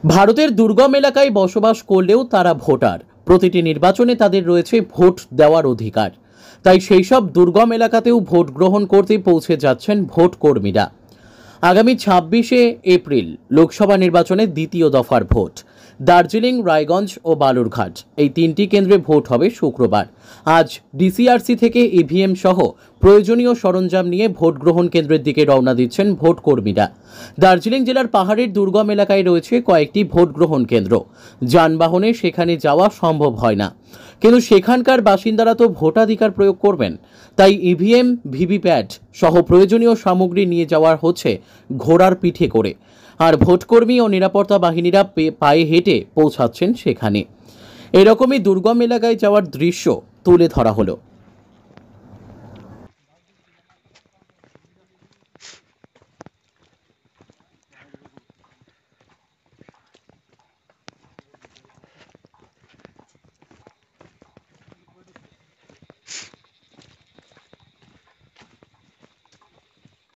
ভারতের দুর্গম এলাকায় বসবাস করলেও তারা ভোটার। প্রতিটি নির্বাচনে তাদের রয়েছে ভোট দেওয়ার অধিকার। তাই সেই সব দুর্গম এলাকাতেও ভোট গ্রহণ করতে পৌঁছে যাচ্ছেন ভোট কর্মীরা। আগামী 26শে এপ্রিল লোকসভা নির্বাচনে দ্বিতীয় দফার ভোট। দার্জিলিং, রায়গঞ্জ ও বালুরঘাট এই তিনটি কেন্দ্রে ভোট হবে শুক্রবার। আজ ডিসিআরসি থেকে ইভিএম সহ প্রয়োজনীয় সরঞ্জাম নিয়ে ভোট গ্রহণ কেন্দ্রের দিকে রওনা দিচ্ছেন ভোট কর্মীরা। দার্জিলিং জেলার পাহাড়ের দুর্গম এলাকায় রয়েছে কয়েকটি ভোট গ্রহণ কেন্দ্র। যানবাহনে সেখানে যাওয়া সম্ভব হয় না, কিন্তু সেখানকার বাসিন্দারা তো ভোটাধিকার প্রয়োগ করবেন। তাই ইভিএম, ভিভিপ্যাট সহ প্রয়োজনীয় সামগ্রী নিয়ে যাওয়া হচ্ছে ঘোড়ার পিঠে করে, আর ভোটকর্মী ও নিরাপত্তা বাহিনীরা পায়ে হেঁটে পৌঁছাচ্ছেন সেখানে। এরকমই দুর্গম এলাকায় যাওয়ার দৃশ্য তুলে ধরা হলো।